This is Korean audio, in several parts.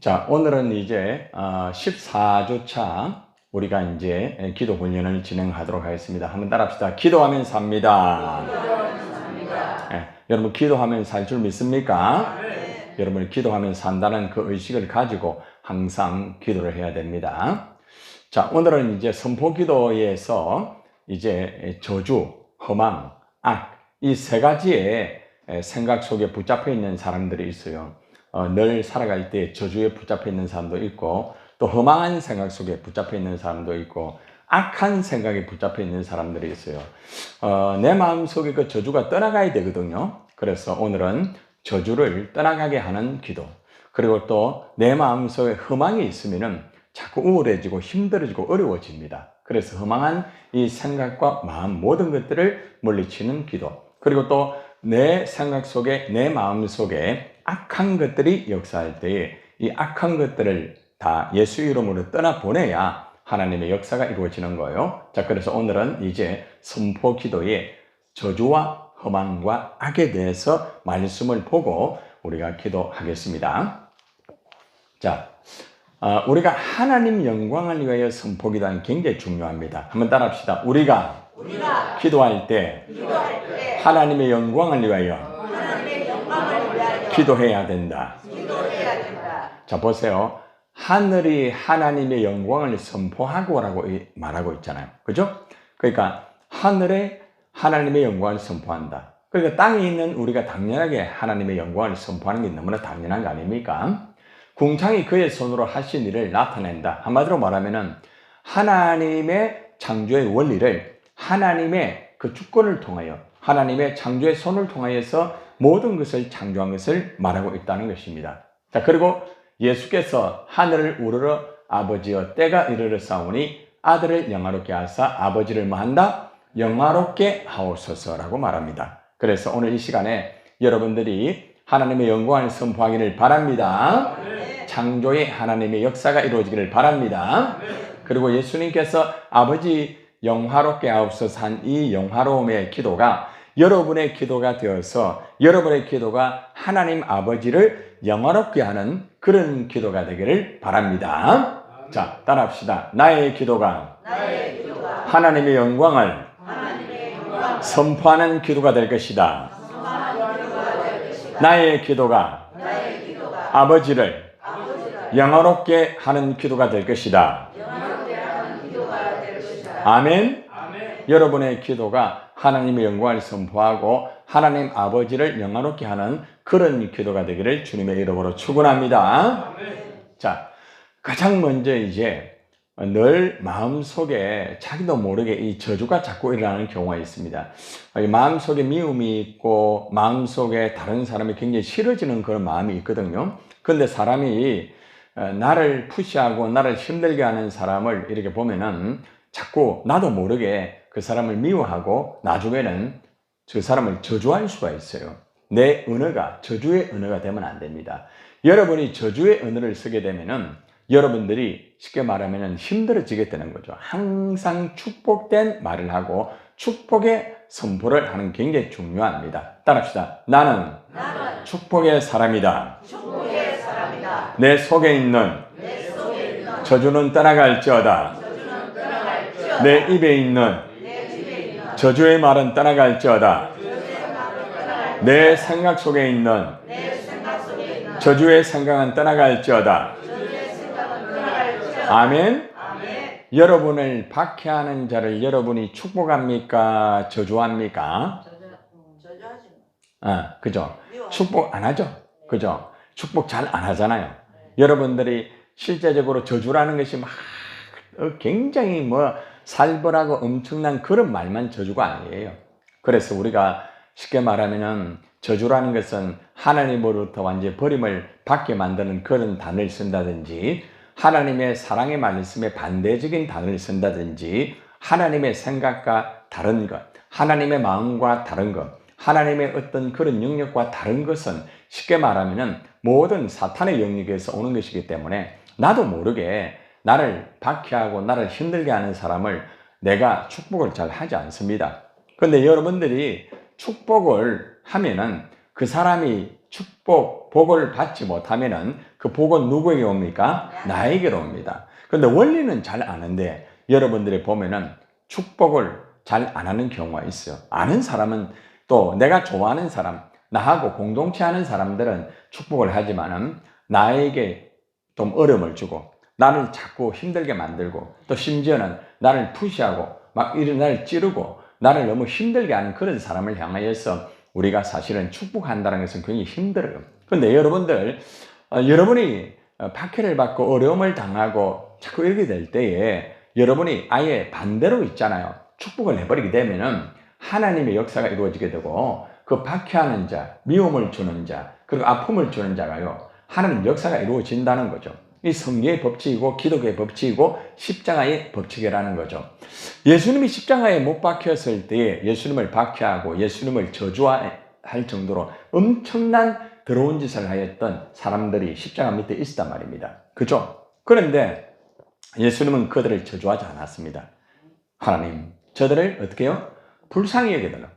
자, 오늘은 이제 14주차 우리가 이제 기도 훈련을 진행하도록 하겠습니다. 한번 따라합시다. 기도하면 삽니다. 여러분 기도하면 살 줄 믿습니까? 네. 여러분 기도하면 산다는 그 의식을 가지고 항상 기도를 해야 됩니다. 자, 오늘은 이제 선포 기도에서 이제 저주, 허망, 악, 이 세 가지의 생각 속에 붙잡혀 있는 사람들이 있어요. 늘 살아갈 때 저주에 붙잡혀 있는 사람도 있고, 또 허망한 생각 속에 붙잡혀 있는 사람도 있고, 악한 생각에 붙잡혀 있는 사람들이 있어요. 내 마음속에 그 저주가 떠나가야 되거든요. 그래서 오늘은 저주를 떠나가게 하는 기도, 그리고 또 내 마음속에 허망이 있으면은 자꾸 우울해지고 힘들어지고 어려워집니다. 그래서 허망한 이 생각과 마음 모든 것들을 물리치는 기도, 그리고 또 내 생각 속에 내 마음 속에 악한 것들이 역사할 때에 이 악한 것들을 다 예수 이름으로 떠나보내야 하나님의 역사가 이루어지는 거예요. 자, 그래서 오늘은 이제 선포 기도에 저주와 허망과 악에 대해서 말씀을 보고 우리가 기도하겠습니다. 자, 우리가 하나님 영광을 위하여 선포 기도하는 굉장히 중요합니다. 한번 따라합시다. 우리가 기도할 때 하나님의 영광을 위하여 기도해야 된다. 자, 보세요. 하늘이 하나님의 영광을 선포하고라고 말하고 있잖아요. 그죠? 그러니까 하늘에 하나님의 영광을 선포한다. 그러니까 땅에 있는 우리가 당연하게 하나님의 영광을 선포하는 게 너무나 당연한 거 아닙니까? 궁창이 그의 손으로 하신 일을 나타낸다. 한마디로 말하면은 하나님의 창조의 원리를 하나님의 그 주권을 통하여 하나님의 창조의 손을 통하여서 모든 것을 창조한 것을 말하고 있다는 것입니다. 자, 그리고 예수께서 하늘을 우러러 아버지여 때가 이르렀사오니 아들을 영화롭게 하사 아버지를 뭐한다? 영화롭게 하옵소서라고 말합니다. 그래서 오늘 이 시간에 여러분들이 하나님의 영광을 선포하기를 바랍니다. 창조의 하나님의 역사가 이루어지기를 바랍니다. 그리고 예수님께서 아버지 영화롭게 하옵소서 한 이 영화로움의 기도가 여러분의 기도가 되어서 여러분의 기도가 하나님 아버지를 영화롭게 하는 그런 기도가 되기를 바랍니다. 자, 따라합시다. 나의 기도가 하나님의 영광을 선포하는 기도가 될 것이다. 나의 기도가 아버지를 영화롭게 하는 기도가 될 것이다. 아멘. 여러분의 기도가 하나님의 영광을 선포하고 하나님 아버지를 영화롭게 하는 그런 기도가 되기를 주님의 이름으로 축원합니다. 자, 가장 먼저 이제 늘 마음속에 자기도 모르게 이 저주가 자꾸 일어나는 경우가 있습니다. 마음속에 미움이 있고 마음속에 다른 사람이 굉장히 싫어지는 그런 마음이 있거든요. 그런데 사람이 나를 푸시하고 나를 힘들게 하는 사람을 이렇게 보면은 자꾸 나도 모르게 그 사람을 미워하고 나중에는 그 사람을 저주할 수가 있어요. 내 언어가 저주의 언어가 되면 안 됩니다. 여러분이 저주의 언어를 쓰게 되면은 여러분들이 쉽게 말하면 힘들어지게 되는 거죠. 항상 축복된 말을 하고 축복의 선포를 하는 게 굉장히 중요합니다. 따라합시다. 나는 축복의 사람이다. 내 속에 있는 저주는 떠나갈지어다. 내 입에 있는 저주의 말은 떠나갈지어다. 내 생각 속에 있는 저주의 생각은 떠나갈지어다. 아멘. 여러분을 박해하는 자를 여러분이 축복합니까? 저주합니까? 그죠? 축복 안 하죠? 그죠? 축복 잘 안 하잖아요. 여러분들이 실제적으로 저주라는 것이 막 굉장히 살벌하고 엄청난 그런 말만 저주가 아니에요. 그래서 우리가 쉽게 말하면은 저주라는 것은 하나님으로부터 완전히 버림을 받게 만드는 그런 단어를 쓴다든지 하나님의 사랑의 말씀에 반대적인 단어를 쓴다든지 하나님의 생각과 다른 것, 하나님의 마음과 다른 것, 하나님의 어떤 그런 영역과 다른 것은 쉽게 말하면은 모든 사탄의 영역에서 오는 것이기 때문에 나도 모르게 나를 박해하고 나를 힘들게 하는 사람을 내가 축복을 잘 하지 않습니다. 그런데 여러분들이 축복을 하면은 그 사람이 복을 받지 못하면은 그 복은 누구에게 옵니까? 나에게로 옵니다. 그런데 원리는 잘 아는데 여러분들이 보면은 축복을 잘 안 하는 경우가 있어요. 아는 사람은 또 내가 좋아하는 사람, 나하고 공동체 하는 사람들은 축복을 하지만은 나에게 좀 어려움을 주고 나를 자꾸 힘들게 만들고 또 심지어는 나를 푸시하고 막 이런 나를 찌르고 나를 너무 힘들게 하는 그런 사람을 향하여서 우리가 사실은 축복한다는 것은 굉장히 힘들어요. 그런데 여러분들 여러분이 박해를 받고 어려움을 당하고 자꾸 이렇게 될 때에 여러분이 아예 반대로 있잖아요. 축복을 해버리게 되면은 하나님의 역사가 이루어지게 되고 그 박해하는 자, 미움을 주는 자, 그리고 아픔을 주는 자가요, 하나님 역사가 이루어진다는 거죠. 이 성경의 법칙이고 기독교의 법칙이고 십자가의 법칙이라는 거죠. 예수님이 십자가에 못 박혔을 때에 예수님을 박해하고 예수님을 저주할 정도로 엄청난 더러운 짓을 하였던 사람들이 십자가 밑에 있었단 말입니다. 그죠? 그런데 예수님은 그들을 저주하지 않았습니다. 하나님, 저들을 어떻게 해요? 불쌍히 여기더라.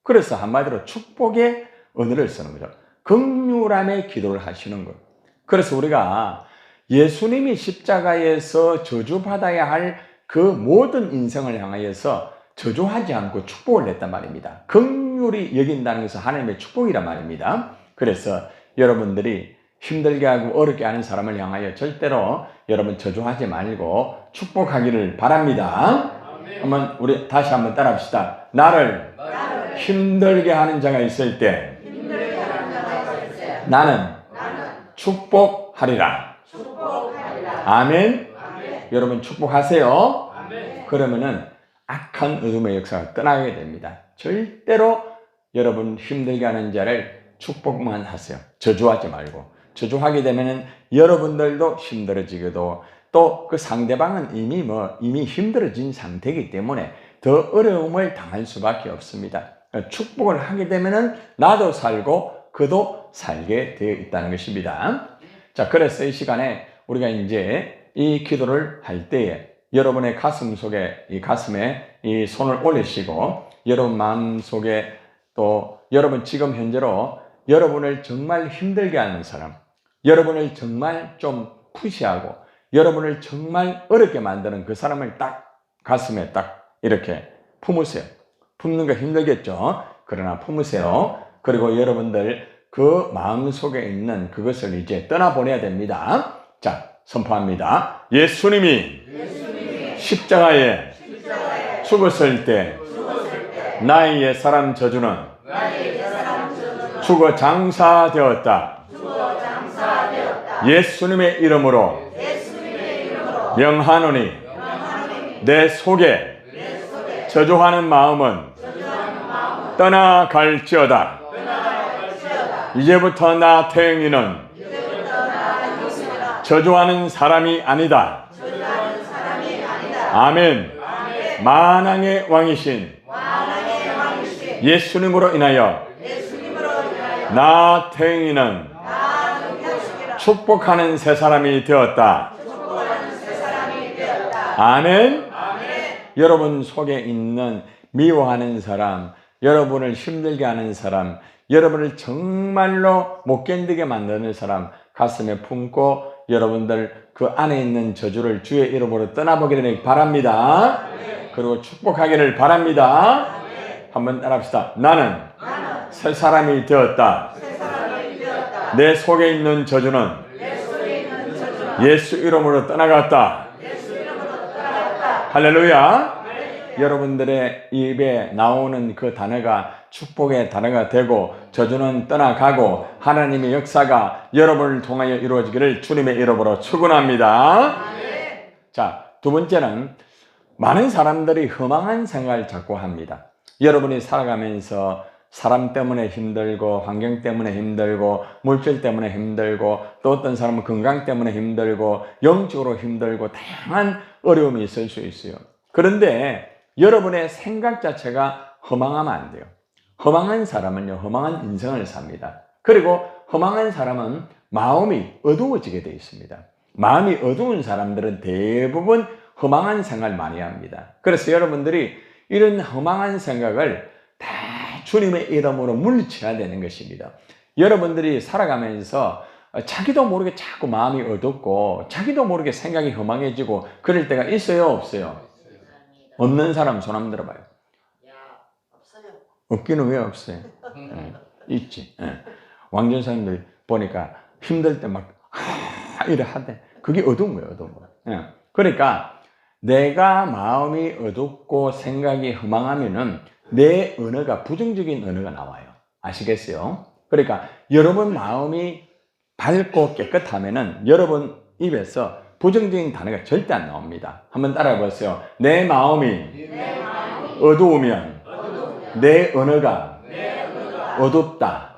그래서 한마디로 축복의 언어를 쓰는 거죠. 긍휼함의 기도를 하시는 거예요. 그래서 우리가 예수님이 십자가에서 저주받아야 할 그 모든 인생을 향하여서 저주하지 않고 축복을 냈단 말입니다. 긍휼히 여긴다는 것은 하나님의 축복이란 말입니다. 그래서 여러분들이 힘들게 하고 어렵게 하는 사람을 향하여 절대로 여러분 저주하지 말고 축복하기를 바랍니다. 한번 우리 다시 한번 따라합시다. 나를 힘들게 하는 자가 있을 때 나는 축복하리라. 아멘. 여러분 축복하세요. 그러면은 악한 어둠의 역사가 떠나게 됩니다. 절대로 여러분 힘들게 하는 자를 축복만 하세요. 저주하지 말고. 저주하게 되면은 여러분들도 힘들어지게도 또 그 상대방은 이미 힘들어진 상태이기 때문에 더 어려움을 당할 수밖에 없습니다. 축복을 하게 되면은 나도 살고 그도 살게 되어 있다는 것입니다. 자, 그래서 이 시간에 우리가 이제 이 기도를 할 때에 여러분의 가슴 속에, 이 가슴에 이 손을 올리시고 여러분 마음 속에 또 여러분 지금 현재로 여러분을 정말 힘들게 하는 사람, 여러분을 정말 좀 푸시하고 여러분을 정말 어렵게 만드는 그 사람을 딱 가슴에 딱 이렇게 품으세요. 품는 거 힘들겠죠? 그러나 품으세요. 그리고 여러분들 그 마음 속에 있는 그것을 이제 떠나보내야 됩니다. 자, 선포합니다. 예수님이 십자가에 죽었을 때 나의 옛사람 저주는 죽어 장사되었다. 예수님의 이름으로 명하노니 내 속에 저주하는 마음은 떠나갈지어다. 이제부터 나 태영이는 저주하는 사람이 아니다. 아멘. 만왕의 왕이신 예수님으로 인하여 나 태영이는 축복하는 새 사람이 되었다. 아멘. 여러분 속에 있는 미워하는 사람, 여러분을 힘들게 하는 사람, 여러분을 정말로 못 견디게 만드는 사람 가슴에 품고 여러분들 그 안에 있는 저주를 주의 이름으로 떠나보기를 바랍니다. 그리고 축복하기를 바랍니다. 한번 따라합시다. 나는 새 사람이 되었다. 내 속에 있는 저주는 예수 이름으로 떠나갔다. 할렐루야. 여러분들의 입에 나오는 그 단어가 축복의 단어가 되고 저주는 떠나가고 하나님의 역사가 여러분을 통하여 이루어지기를 주님의 이름으로 축원합니다. 자, 두 번째는 많은 사람들이 허망한 생각을 자꾸 합니다. 여러분이 살아가면서 사람 때문에 힘들고 환경 때문에 힘들고 물질 때문에 힘들고 또 어떤 사람은 건강 때문에 힘들고 영적으로 힘들고 다양한 어려움이 있을 수 있어요. 그런데 여러분의 생각 자체가 허망하면 안 돼요. 허망한 사람은요, 허망한 인생을 삽니다. 그리고 허망한 사람은 마음이 어두워지게 되어 있습니다. 마음이 어두운 사람들은 대부분 허망한 생각을 많이 합니다. 그래서 여러분들이 이런 허망한 생각을 다 주님의 이름으로 물리쳐야 되는 것입니다. 여러분들이 살아가면서 자기도 모르게 자꾸 마음이 어둡고 자기도 모르게 생각이 허망해지고 그럴 때가 있어요, 없어요? 없는 사람 손 한번 들어봐요. 없어요. 없기는 왜 없어요? 있지. 왕전사님들 보니까 힘들 때 막 이래 하대. 그게 어두운 거예요, 어두운 거. 그러니까 내가 마음이 어둡고 생각이 허망하면은 내 언어가 부정적인 언어가 나와요. 아시겠어요? 그러니까 여러분 마음이 밝고 깨끗하면은 여러분 입에서 부정적인 단어가 절대 안 나옵니다. 한번 따라해 보세요. 내 마음이 어두우면 내 언어가 어둡다.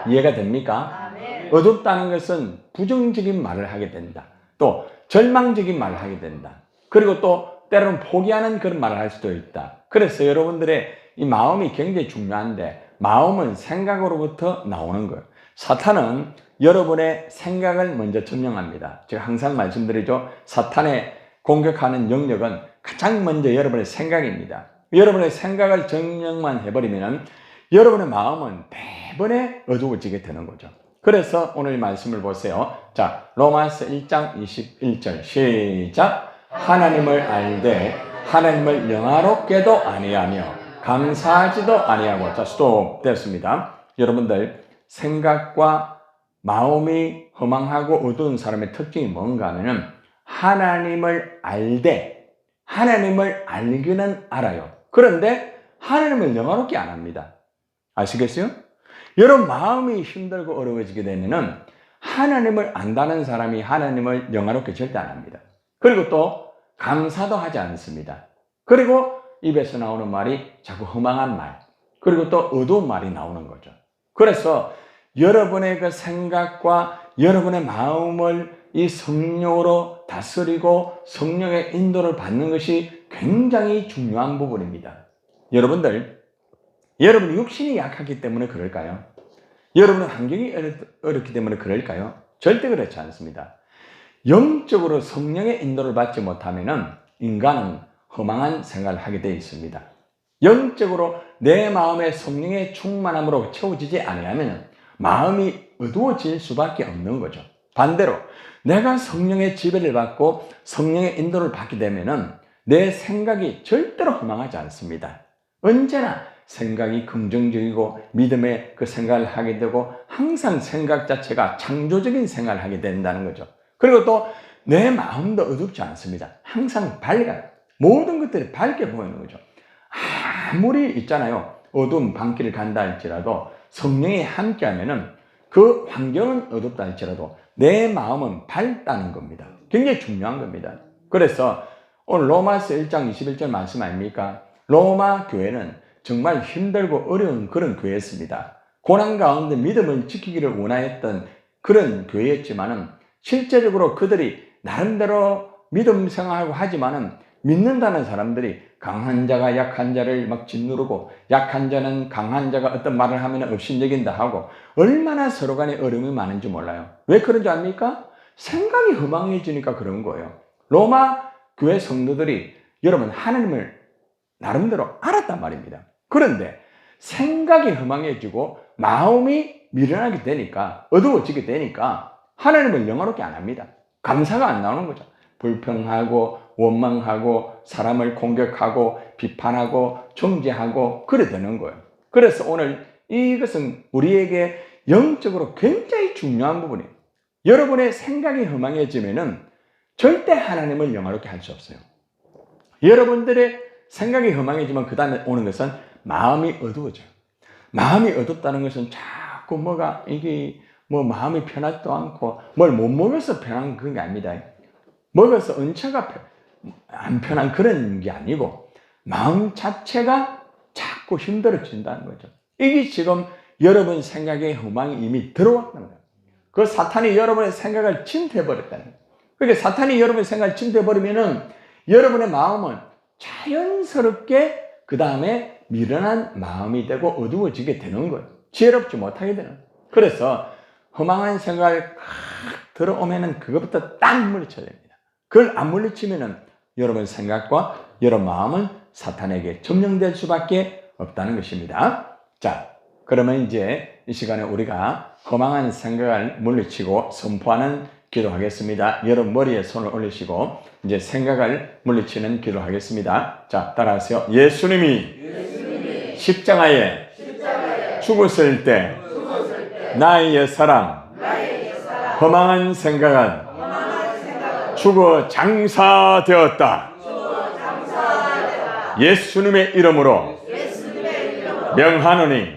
이해가 됩니까? 어둡다는 것은 부정적인 말을 하게 된다. 또 절망적인 말을 하게 된다. 그리고 또 때로는 포기하는 그런 말을 할 수도 있다. 그래서 여러분들의 이 마음이 굉장히 중요한데 마음은 생각으로부터 나오는 거예요. 사탄은 여러분의 생각을 먼저 점령합니다. 제가 항상 말씀드리죠. 사탄의 공격하는 영역은 가장 먼저 여러분의 생각입니다. 여러분의 생각을 점령만 해버리면 여러분의 마음은 대번에 어두워지게 되는 거죠. 그래서 오늘 말씀을 보세요. 자, 로마서 1장 21절 시작. 하나님을 알되 하나님을 영화롭게도 아니하며 감사하지도 아니하고. 자, 스톱 됐습니다. 여러분들 생각과 마음이 허망하고 어두운 사람의 특징이 뭔가 하면은 하나님을 알되 하나님을 알기는 알아요. 그런데 하나님을 영화롭게 안 합니다. 아시겠어요? 여러분 마음이 힘들고 어려워지게 되면은 하나님을 안다는 사람이 하나님을 영화롭게 절대 안 합니다. 그리고 또 감사도 하지 않습니다. 그리고 입에서 나오는 말이 자꾸 허망한 말, 그리고 또 어두운 말이 나오는 거죠. 그래서 여러분의 그 생각과 여러분의 마음을 이 성령으로 다스리고 성령의 인도를 받는 것이 굉장히 중요한 부분입니다. 여러분들, 여러분 육신이 약하기 때문에 그럴까요? 여러분의 환경이 어렵기 때문에 그럴까요? 절대 그렇지 않습니다. 영적으로 성령의 인도를 받지 못하면 인간은 허망한 생활을 하게 되어 있습니다. 영적으로 내 마음의 성령의 충만함으로 채워지지 않으면 마음이 어두워질 수밖에 없는 거죠. 반대로 내가 성령의 지배를 받고 성령의 인도를 받게 되면 내 생각이 절대로 허망하지 않습니다. 언제나 생각이 긍정적이고 믿음의 그 생각을 하게 되고 항상 생각 자체가 창조적인 생각을 하게 된다는 거죠. 그리고 또 내 마음도 어둡지 않습니다. 항상 밝아요. 모든 것들이 밝게 보이는 거죠. 아무리 있잖아요. 어두운 밤길을 간다 할지라도 성령이 함께 하면은 그 환경은 어둡다 할지라도 내 마음은 밝다는 겁니다. 굉장히 중요한 겁니다. 그래서 오늘 로마서 1장 21절 말씀 아닙니까? 로마 교회는 정말 힘들고 어려운 그런 교회였습니다. 고난 가운데 믿음을 지키기를 원하였던 그런 교회였지만은 실제적으로 그들이 나름대로 믿음 생활하고 하지만은 믿는다는 사람들이 강한 자가 약한 자를 막 짓누르고 약한 자는 강한 자가 어떤 말을 하면 업신여긴다 하고 얼마나 서로 간에 어려움이 많은지 몰라요. 왜 그런지 압니까? 생각이 허망해지니까 그런 거예요. 로마 교회 성도들이 여러분 하나님을 나름대로 알았단 말입니다. 그런데 생각이 허망해지고 마음이 미련하게 되니까 어두워지게 되니까 하나님을 영화롭게 안 합니다. 감사가 안 나오는 거죠. 불평하고 원망하고 사람을 공격하고 비판하고 정죄하고 그래 되는 거예요. 그래서 오늘 이것은 우리에게 영적으로 굉장히 중요한 부분이에요. 여러분의 생각이 허망해지면은 절대 하나님을 영화롭게 할 수 없어요. 여러분들의 생각이 허망해지면 그 다음에 오는 것은 마음이 어두워져요. 마음이 어둡다는 것은 자꾸 뭐가 이게 뭐 마음이 편하지도 않고 뭘 못 먹어서 편한 그런 게 아닙니다. 먹어서 은처가 안 편한 그런 게 아니고 마음 자체가 자꾸 힘들어진다는 거죠. 이게 지금 여러분 생각에 허망이 이미 들어왔다는 거예요. 그 사탄이 여러분의 생각을 침투해버렸다는 거예요. 그러니까 사탄이 여러분의 생각을 침투해버리면은 여러분의 마음은 자연스럽게 그 다음에 미련한 마음이 되고 어두워지게 되는 거예요. 지혜롭지 못하게 되는 거예요. 그래서 허망한 생각을 들어오면은 그것부터 딱 물리쳐야 됩니다. 그걸 안 물리치면은 여러분 생각과 여러분 마음은 사탄에게 점령될 수밖에 없다는 것입니다. 자, 그러면 이제 이 시간에 우리가 허망한 생각을 물리치고 선포하는 기도하겠습니다. 여러분 머리에 손을 올리시고 이제 생각을 물리치는 기도하겠습니다. 자, 따라하세요. 예수님이 십자가에 죽었을 때 나의 옛사람 허망한 생각은 죽어 장사되었다. 예수님의 이름으로 명하노니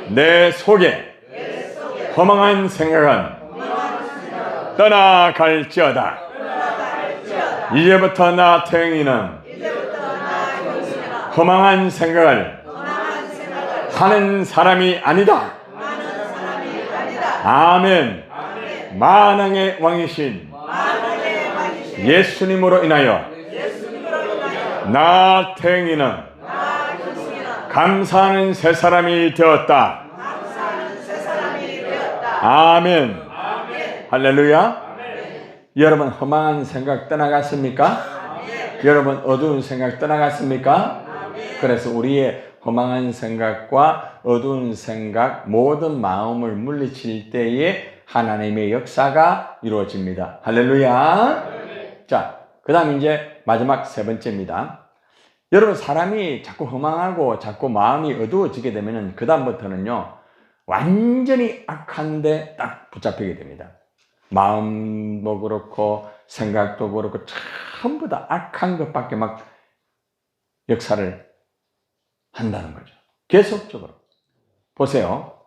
내 속에 허망한 생각은 떠나갈지어다. 이제부터 나 태영이는 허망한 생각을 하는 사람이 아니다. 아멘. 만왕의 왕이신 예수님으로 인하여 나 태영이는 감사하는 새 사람이 되었다. 아멘. 할렐루야. 여러분 허망한 생각 떠나갔습니까? 여러분 어두운 생각 떠나갔습니까? 그래서 우리의 허망한 생각과 어두운 생각 모든 마음을 물리칠 때에 하나님의 역사가 이루어집니다. 할렐루야. 자, 그 다음 이제 마지막 세 번째입니다. 여러분 사람이 자꾸 허망하고 자꾸 마음이 어두워지게 되면 그 다음부터는요 완전히 악한데 딱 붙잡히게 됩니다. 마음도 그렇고 생각도 그렇고 전부 다 악한 것밖에 막 역사를 한다는 거죠. 계속적으로. 보세요.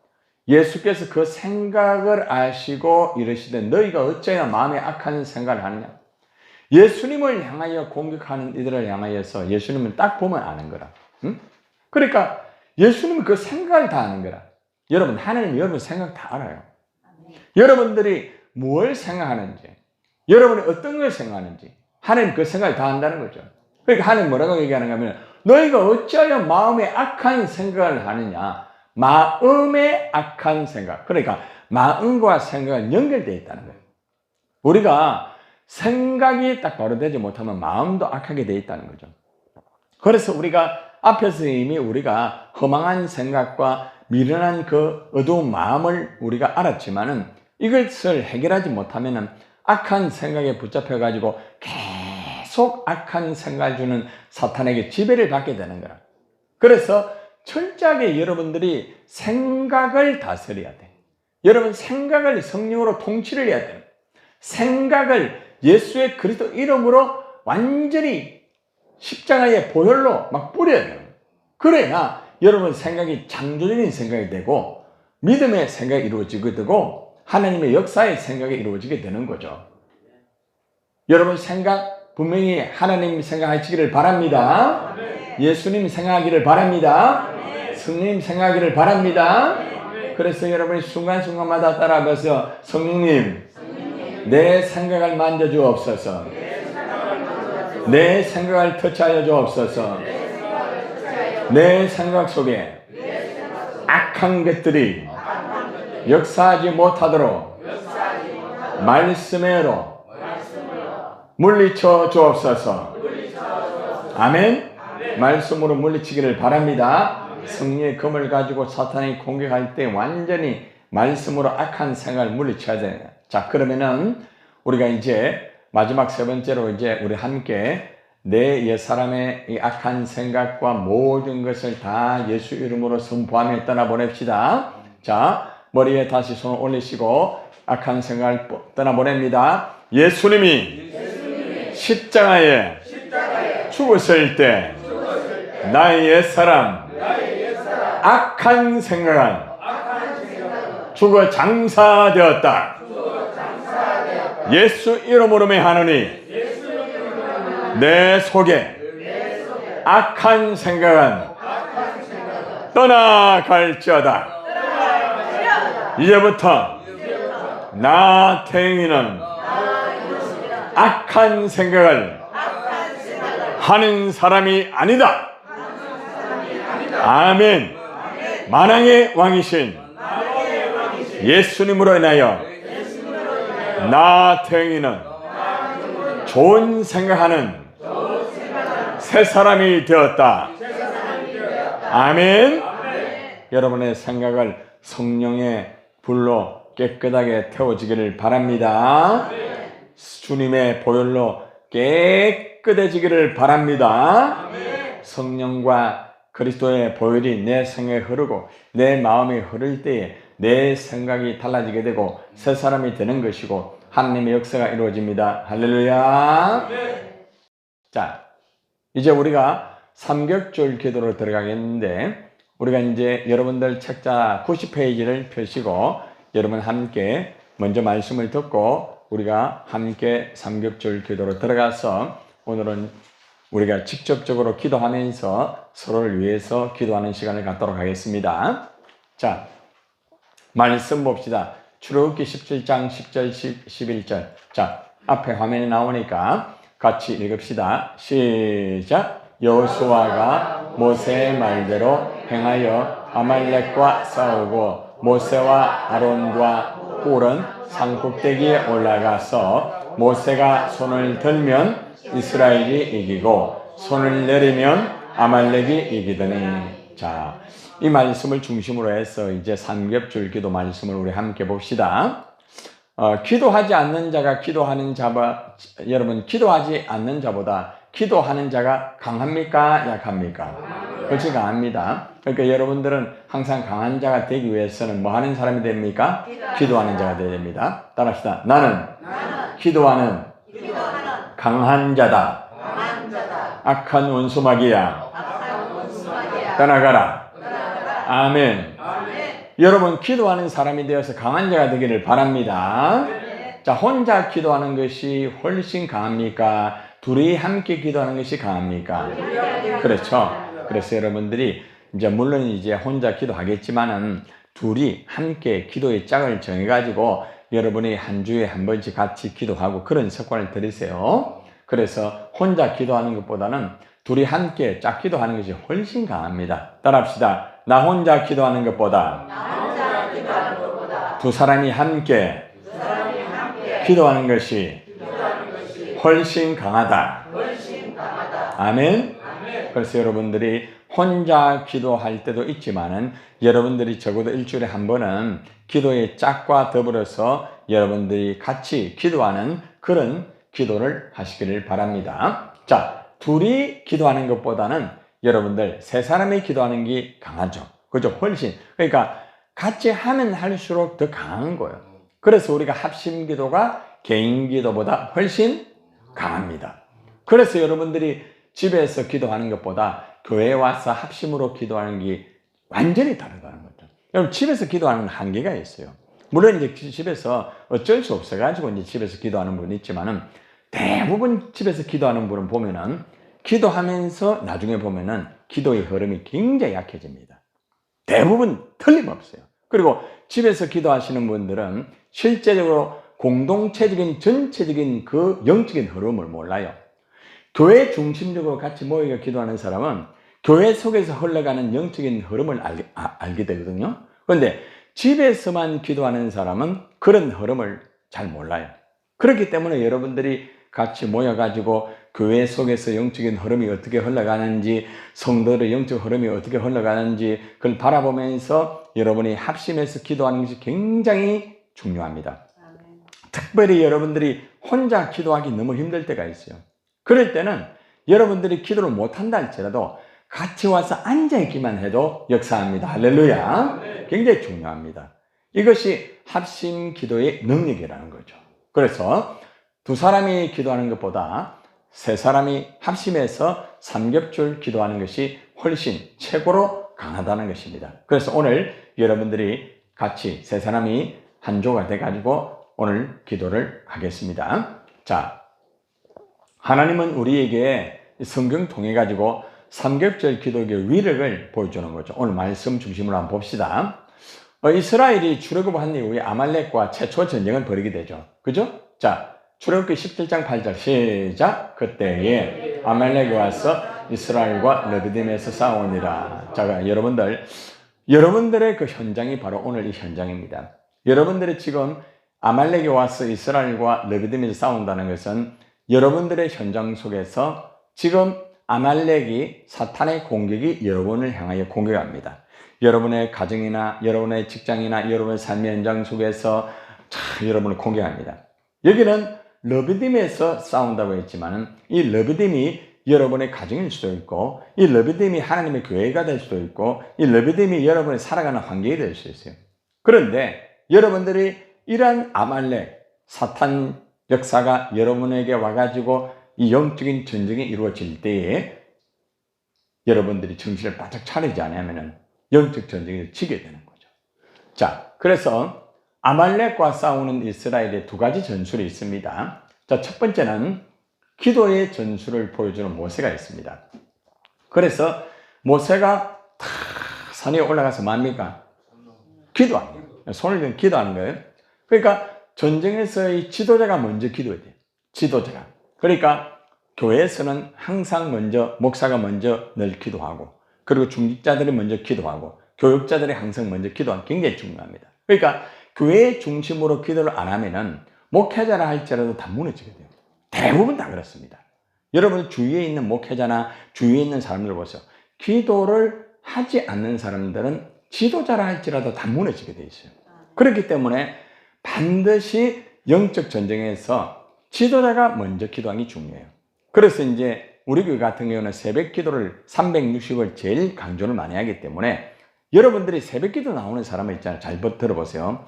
예수께서 그 생각을 아시고 이르시되 너희가 어찌하여 마음에 악한 생각을 하느냐. 예수님을 향하여 공격하는 이들을 향하여서 예수님은 딱 보면 아는 거라. 응? 그러니까 예수님은 그 생각을 다 아는 거라. 여러분 하나님 여러분 생각 다 알아요. 여러분들이 뭘 생각하는지 여러분이 어떤 걸 생각하는지 하나님 그 생각을 다 한다는 거죠. 그러니까 하나님 뭐라고 얘기하는가 하면 너희가 어찌하여 마음에 악한 생각을 하느냐. 마음에 악한 생각. 그러니까 마음과 생각은 연결되어 있다는 거예요. 우리가 생각이 딱 바로 되지 못하면 마음도 악하게 되어 있다는 거죠. 그래서 우리가 앞에서 이미 우리가 허망한 생각과 미련한 그 어두운 마음을 우리가 알았지만은 이것을 해결하지 못하면은 악한 생각에 붙잡혀 가지고 계속 악한 생각을 주는 사탄에게 지배를 받게 되는 거라. 그래서 철저하게 여러분들이 생각을 다스려야 돼. 여러분 생각을 성령으로 통치를 해야 돼. 생각을 예수의 그리스도 이름으로 완전히 십자가의 보혈로 막 뿌려야 돼요. 그래야 여러분 생각이 창조적인 생각이 되고 믿음의 생각이 이루어지게 되고 하나님의 역사의 생각이 이루어지게 되는 거죠. 여러분 생각 분명히 하나님 생각하시기를 바랍니다. 예수님 생각하기를 바랍니다. 성령님 생각하기를 바랍니다. 그래서 여러분이 순간순간마다 따라가서 성령님 내 생각을 만져주옵소서. 내 생각을 터치하여 주옵소서. 내 생각 속에 악한 것들이 역사하지 못하도록 말씀으로 물리쳐 주옵소서. 아멘. 말씀으로 물리치기를 바랍니다. 성령의 검을 가지고 사탄이 공격할 때 완전히 말씀으로 악한 생각을 물리쳐야 돼요. 자, 그러면은 우리가 이제 마지막 세 번째로 이제 우리 함께 내 옛사람의 이 악한 생각과 모든 것을 다 예수 이름으로 선포하며 떠나보냅시다. 자, 머리에 다시 손을 올리시고 악한 생각을 떠나보냅니다. 예수님이 십자가에 죽었을 때 나의 옛사람 악한 생각은 죽어 장사되었다. 예수 이름으로 명하노니 내 속에 악한 생각은 떠나갈지어다. 이제부터 나 태영이는 악한 생각을 하는 사람이 아니다. 아멘. 만왕의 왕이신 예수님으로 인하여 나 태영이는 좋은 생각하는 새 사람이 되었다. 아멘. 여러분의 생각을 성령의 불로 깨끗하게 태워지기를 바랍니다. 주님의 보혈로 깨끗해지기를 바랍니다. 성령과 그리스도의 보혈이 내 생에 흐르고 내 마음이 흐를 때에 내 생각이 달라지게 되고 새 사람이 되는 것이고 하나님의 역사가 이루어집니다. 할렐루야. 자, 이제 우리가 삼겹줄 기도로 들어가겠는데 우리가 이제 여러분들 책자 90페이지를 펴시고 여러분 함께 먼저 말씀을 듣고 우리가 함께 삼겹줄 기도로 들어가서 오늘은 우리가 직접적으로 기도하면서 서로를 위해서 기도하는 시간을 갖도록 하겠습니다. 자, 말씀 봅시다. 출애굽기 17장 10절 11절. 자, 앞에 화면에 나오니까 같이 읽읍시다. 시작. 여호수아가 모세의 말대로 행하여 아말렉과 싸우고 모세와 아론과 홀은 산꼭대기에 올라가서 모세가 손을 들면 이스라엘이 이기고 손을 내리면 아말렉이 이기더니. 자, 이 말씀을 중심으로 해서 이제 삼겹줄 기도 말씀을 우리 함께 봅시다. 기도하지 않는 자가 기도하는 자보다 여러분 기도하지 않는 자보다 기도하는 자가 강합니까? 약합니까? 그렇지 강합니다. 그러니까 여러분들은 항상 강한 자가 되기 위해서는 뭐 하는 사람이 됩니까? 기도하는 자가 되어야 됩니다. 따라합시다. 나는 기도하는 강한 자다. 악한 원수마귀야. 떠나가라. 아멘. 여러분 기도하는 사람이 되어서 강한 자가 되기를 바랍니다. 자, 혼자 기도하는 것이 훨씬 강합니까? 둘이 함께 기도하는 것이 강합니까? 그렇죠. 그래서 여러분들이 이제 물론 이제 혼자 기도하겠지만은 둘이 함께 기도의 짝을 정해가지고 여러분이 한 주에 한 번씩 같이 기도하고 그런 습관을 들이세요. 그래서 혼자 기도하는 것보다는 둘이 함께 짝 기도하는 것이 훨씬 강합니다. 따라합시다. 나 혼자 기도하는 것보다 두 사람이 함께 기도하는 것이 훨씬 강하다. 아멘. 그래서 여러분들이 혼자 기도할 때도 있지만은 여러분들이 적어도 일주일에 한 번은 기도의 짝과 더불어서 여러분들이 같이 기도하는 그런 기도를 하시기를 바랍니다. 자, 둘이 기도하는 것보다는 여러분들 세 사람이 기도하는 게 강하죠. 그죠? 훨씬. 그러니까 같이 하면 할수록 더 강한 거예요. 그래서 우리가 합심 기도가 개인 기도보다 훨씬 강합니다. 그래서 여러분들이 집에서 기도하는 것보다 교회에 와서 합심으로 기도하는 게 완전히 다르다는 거죠. 여러분 집에서 기도하는 한계가 있어요. 물론 이제 집에서 어쩔 수 없어가지고 이제 집에서 기도하는 분이 있지만은 대부분 집에서 기도하는 분은 보면은 기도하면서 나중에 보면은 기도의 흐름이 굉장히 약해집니다. 대부분 틀림없어요. 그리고 집에서 기도하시는 분들은 실제적으로 공동체적인 전체적인 그 영적인 흐름을 몰라요. 교회 중심적으로 같이 모여서 기도하는 사람은 교회 속에서 흘러가는 영적인 흐름을 알게 되거든요. 그런데 집에서만 기도하는 사람은 그런 흐름을 잘 몰라요. 그렇기 때문에 여러분들이 같이 모여가지고 교회 속에서 영적인 흐름이 어떻게 흘러가는지, 성도들의 영적 흐름이 어떻게 흘러가는지 그걸 바라보면서 여러분이 합심해서 기도하는 것이 굉장히 중요합니다. 특별히 여러분들이 혼자 기도하기 너무 힘들 때가 있어요. 그럴 때는 여러분들이 기도를 못한다 할지라도 같이 와서 앉아있기만 해도 역사합니다. 할렐루야. 굉장히 중요합니다. 이것이 합심 기도의 능력이라는 거죠. 그래서 두 사람이 기도하는 것보다 세 사람이 합심해서 삼겹줄 기도하는 것이 훨씬 최고로 강하다는 것입니다. 그래서 오늘 여러분들이 같이 세 사람이 한 조가 돼가지고 오늘 기도를 하겠습니다. 자, 하나님은 우리에게 성경 통해 가지고 삼겹절 기도의 위력을 보여주는 거죠. 오늘 말씀 중심으로 한번 봅시다. 이스라엘이 출애굽한 이후에 아말렉과 최초 전쟁을 벌이게 되죠. 그죠? 자, 출애굽기 17장 8절 시작. 그때에 아말렉이 와서 이스라엘과 르비딤에서 싸우니라. 자, 여러분들의 그 현장이 바로 오늘 이 현장입니다. 여러분들이 지금 아말렉이 와서 이스라엘과 르비딤에서 싸운다는 것은 여러분들의 현장 속에서 지금 아말렉이 사탄의 공격이 여러분을 향하여 공격합니다. 여러분의 가정이나 여러분의 직장이나 여러분의 삶의 현장 속에서 여러분을 공격합니다. 여기는 르비딤에서 싸운다고 했지만 이 르비딤이 여러분의 가정일 수도 있고 이 르비딤이 하나님의 교회가 될 수도 있고 이 르비딤이 여러분의 살아가는 환경이 될 수 있어요. 그런데 여러분들이 이러한 아말렉 사탄 역사가 여러분에게 와가지고 이 영적인 전쟁이 이루어질 때에 여러분들이 정신을 바짝 차리지 않으면 영적 전쟁에 지게 되는 거죠. 자, 그래서 아말렉과 싸우는 이스라엘의 두 가지 전술이 있습니다. 자, 첫 번째는 기도의 전술을 보여주는 모세가 있습니다. 그래서 모세가 산에 올라가서 뭡니까? 기도합니다. 손을 들고 기도하는 거예요. 그러니까 전쟁에서의 지도자가 먼저 기도해야 돼요. 지도자가. 그러니까 교회에서는 항상 먼저 목사가 먼저 늘 기도하고 그리고 중직자들이 먼저 기도하고 교육자들이 항상 먼저 기도하는 게 굉장히 중요합니다. 그러니까 교회 중심으로 기도를 안 하면은 목회자라 할지라도 다 무너지게 돼요. 대부분 다 그렇습니다. 여러분 주위에 있는 목회자나 주위에 있는 사람들 보세요. 기도를 하지 않는 사람들은 지도자라 할지라도 다 무너지게 돼 있어요. 그렇기 때문에 반드시 영적 전쟁에서 지도자가 먼저 기도하는 게 중요해요. 그래서 이제 우리 교회 같은 경우는 새벽 기도를 360을 제일 강조를 많이 하기 때문에 여러분들이 새벽 기도 나오는 사람을 있잖아요. 잘 들어보세요.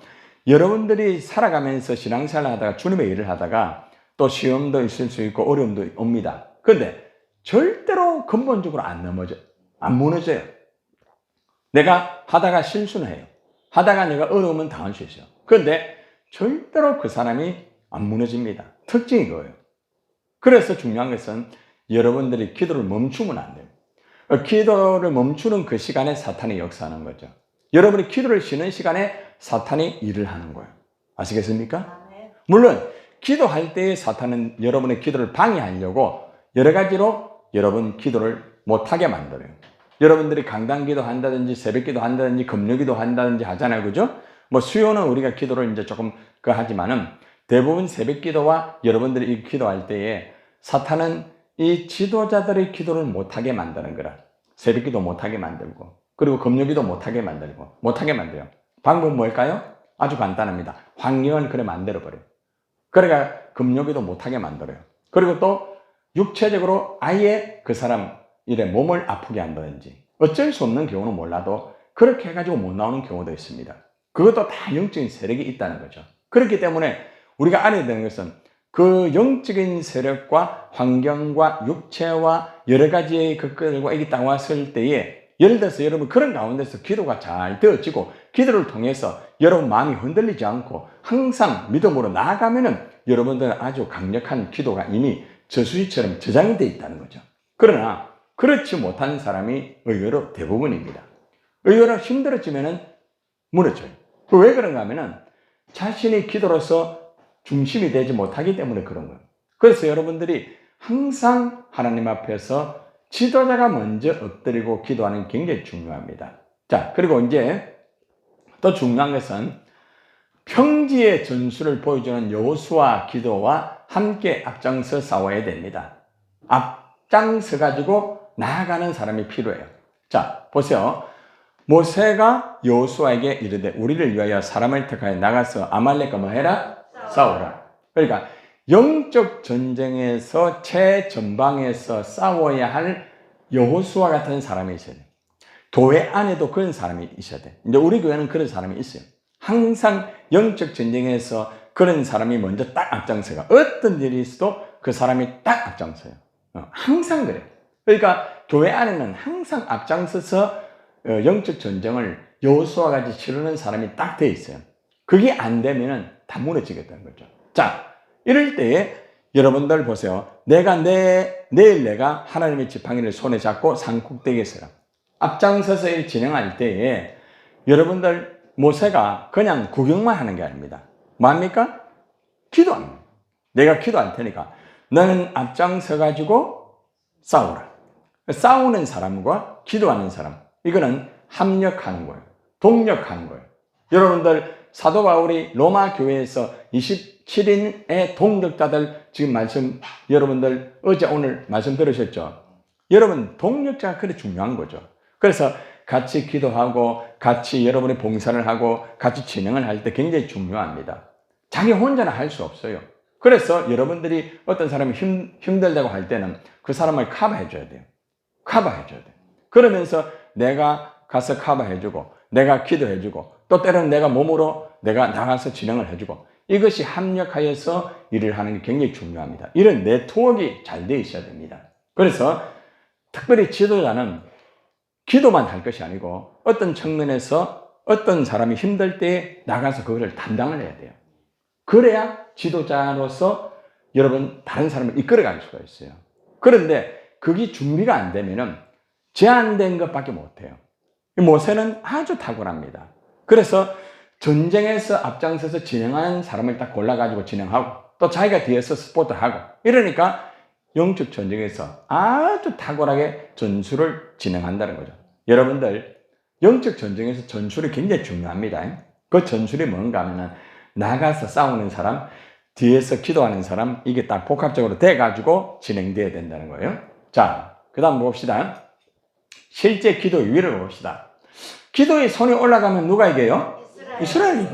여러분들이 살아가면서 신앙생활을 하다가 주님의 일을 하다가 또 시험도 있을 수 있고 어려움도 옵니다. 그런데 절대로 근본적으로 안 무너져요. 내가 하다가 실수는 해요. 하다가 내가 어려움은 당할 수 있어요. 그런데 절대로 그 사람이 안 무너집니다. 특징이 그거예요. 그래서 중요한 것은 여러분들이 기도를 멈추면 안 돼요. 기도를 멈추는 그 시간에 사탄이 역사하는 거죠. 여러분이 기도를 쉬는 시간에 사탄이 일을 하는 거예요. 아시겠습니까? 물론 기도할 때에 사탄은 여러분의 기도를 방해하려고 여러 가지로 여러분 기도를 못하게 만들어요. 여러분들이 강단 기도 한다든지 새벽 기도 한다든지 금요 기도 한다든지 하잖아요. 그죠? 뭐 수요는 우리가 기도를 이제 조금 하지만은 대부분 새벽 기도와 여러분들이 이 기도할 때에 사탄은 이 지도자들의 기도를 못하게 만드는 거라. 새벽 기도 못하게 만들고 그리고 금요 기도 못하게 만들어요. 방법은 뭘까요? 아주 간단합니다. 환경을 그래 만들어버려요. 그러니까 금요 기도 못하게 만들어요. 그리고 또 육체적으로 아예 그 사람 일에 몸을 아프게 한다든지 어쩔 수 없는 경우는 몰라도 그렇게 해가지고 못 나오는 경우도 있습니다. 그것도 다 영적인 세력이 있다는 거죠. 그렇기 때문에 우리가 알아야 되는 것은 그 영적인 세력과 환경과 육체와 여러 가지의 것들과 이게 딱 왔을 때에 예를 들어서 여러분 그런 가운데서 기도가 잘 되어지고 기도를 통해서 여러분 마음이 흔들리지 않고 항상 믿음으로 나아가면은 여러분들은 아주 강력한 기도가 이미 저수지처럼 저장이 되어 있다는 거죠. 그러나 그렇지 못한 사람이 의외로 대부분입니다. 의외로 힘들어지면은 무너져요. 왜 그런가 하면은 자신의 기도로서 중심이 되지 못하기 때문에 그런 거예요. 그래서 여러분들이 항상 하나님 앞에서 지도자가 먼저 엎드리고 기도하는 게 굉장히 중요합니다. 자, 그리고 이제 또 중요한 것은 평지의 전술을 보여주는 여호수아 기도와 함께 앞장서 싸워야 됩니다. 앞장서 가지고 나아가는 사람이 필요해요. 자, 보세요. 모세가 여호수아에게 이르되 우리를 위하여 사람을 택하여 나가서 아말렉과 뭐 해라? 싸우라. 그러니까 영적 전쟁에서 최전방에서 싸워야 할 여호수아 같은 사람이 있어야 돼요. 교회 안에도 그런 사람이 있어야 돼요. 이제 우리 교회는 그런 사람이 있어요. 항상 영적 전쟁에서 그런 사람이 먼저 딱 앞장서가 어떤 일이 있어도 그 사람이 딱 앞장서요. 항상 그래요. 그러니까 교회 안에는 항상 앞장서서 영적 전쟁을 여호수아 같이 치르는 사람이 딱 돼 있어요. 그게 안 되면은 다 무너지겠다는 거죠. 자, 이럴 때에 여러분들 보세요. 내일 내가 하나님의 지팡이를 손에 잡고 산꼭대기에 서라. 앞장서서 일 진행할 때에 여러분들 모세가 그냥 구경만 하는 게 아닙니다. 뭡니까? 기도합니다. 내가 기도할 테니까 너는 앞장서 가지고 싸우라. 싸우는 사람과 기도하는 사람, 이거는 합력하는 거예요. 동력하는 거예요. 여러분들 사도 바울이 로마 교회에서 27인의 동력자들 지금 말씀 여러분들 어제 오늘 말씀 들으셨죠? 여러분 동력자가 그래 중요한 거죠. 그래서 같이 기도하고 같이 여러분이 봉사를 하고 같이 진행을 할 때 굉장히 중요합니다. 자기 혼자는 할 수 없어요. 그래서 여러분들이 어떤 사람이 힘들다고 할 때는 그 사람을 커버해 줘야 돼요. 커버해 줘야 돼요. 그러면서 내가 가서 커버해 주고 내가 기도해 주고 또 때로는 내가 몸으로 내가 나가서 진행을 해 주고 이것이 합력하여서 일을 하는 게 굉장히 중요합니다. 이런 네트워크가 잘 돼 있어야 됩니다. 그래서 특별히 지도자는 기도만 할 것이 아니고 어떤 측면에서 어떤 사람이 힘들 때 나가서 그것을 담당을 해야 돼요. 그래야 지도자로서 여러분 다른 사람을 이끌어갈 수가 있어요. 그런데 그게 준비가 안 되면은 제한된 것밖에 못해요. 모세는 아주 탁월합니다. 그래서 전쟁에서 앞장서서 진행하는 사람을 딱 골라가지고 진행하고 또 자기가 뒤에서 스포트하고 이러니까 영적 전쟁에서 아주 탁월하게 전술을 진행한다는 거죠. 여러분들 영적 전쟁에서 전술이 굉장히 중요합니다. 그 전술이 뭔가 하면은 나가서 싸우는 사람, 뒤에서 기도하는 사람 이게 딱 복합적으로 돼가지고 진행돼야 된다는 거예요. 자, 그 다음 봅시다. 실제 기도 위를 봅시다. 기도의 손이 올라가면 누가 이겨요? 이스라엘이.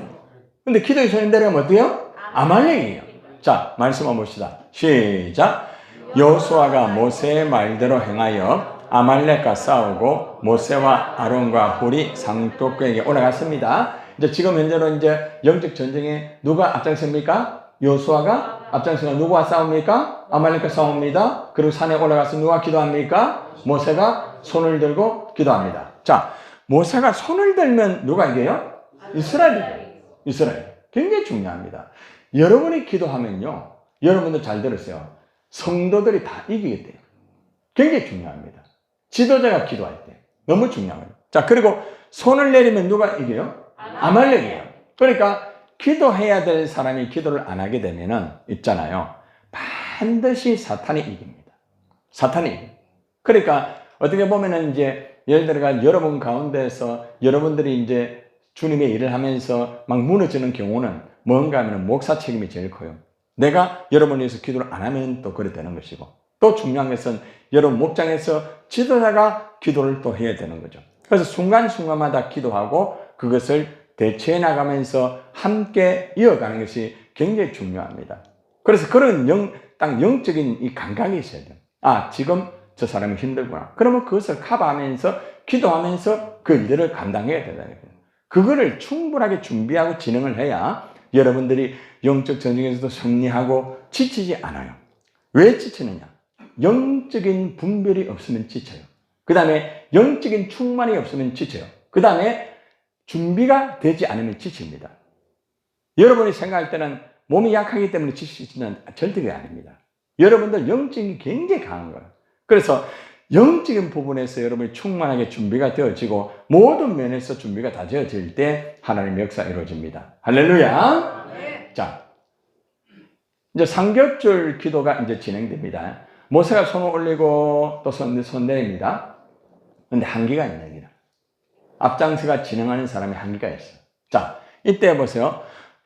근데 기도의 손이 내려가면 어때요? 아말렉이에요. 자, 말씀 한번 봅시다. 시작. 여호수아가 모세의 말대로 행하여 아말렉과 싸우고 모세와 아론과 훌이 상독에게 올라갔습니다. 이제 지금 현재는 이제 영적 전쟁에 누가 앞장섭니까? 여호수아가 앞장서서 누구와 싸웁니까? 아말렉과 싸웁니다. 그리고 산에 올라가서 누가 기도합니까? 모세가 손을 들고 기도합니다. 자, 모세가 손을 들면 누가 이겨요? 이스라엘이. 이스라엘. 굉장히 중요합니다. 여러분이 기도하면요. 여러분들 잘 들으세요. 성도들이 다 이기게 돼요. 굉장히 중요합니다. 지도자가 기도할 때. 너무 중요합니다. 자, 그리고 손을 내리면 누가 이겨요? 아말렉이에요. 그러니까 기도해야 될 사람이 기도를 안 하게 되면은 있잖아요. 반드시 사탄이 이깁니다. 사탄이 이깁니다. 그러니까 어떻게 보면은 이제 예를 들어가 여러분 가운데서 여러분들이 이제 주님의 일을 하면서 막 무너지는 경우는 뭔가 하면 목사 책임이 제일 커요. 내가 여러분을 위해서 기도를 안 하면 또 그래 되는 것이고 또 중요한 것은 여러분 목장에서 지도자가 기도를 또 해야 되는 거죠. 그래서 순간순간마다 기도하고 그것을 대체해 나가면서 함께 이어가는 것이 굉장히 중요합니다. 그래서 그런 딱 영적인 이 감각이 있어야 돼요. 아, 지금 저 사람이 힘들구나. 그러면 그것을 커버하면서 기도하면서 그 일들을 감당해야 된다는 거예요. 그거를 충분하게 준비하고 진행을 해야 여러분들이 영적 전쟁에서도 승리하고 지치지 않아요. 왜 지치느냐? 영적인 분별이 없으면 지쳐요. 그 다음에 영적인 충만이 없으면 지쳐요. 그 다음에 준비가 되지 않으면 지칩니다. 여러분이 생각할 때는 몸이 약하기 때문에 지치지는 절대 아닙니다. 여러분들 영적인 게 굉장히 강한 거예요. 그래서 영적인 부분에서 여러분이 충만하게 준비가 되어지고 모든 면에서 준비가 다 되어질 때 하나님의 역사가 이루어집니다. 할렐루야. 네. 자, 이제 삼겹줄 기도가 이제 진행됩니다. 모세가 손을 올리고 또 손 내립니다. 근데 한계가 있는 겁니다. 앞장서가 진행하는 사람이 한계가 있어요. 자, 이때 보세요.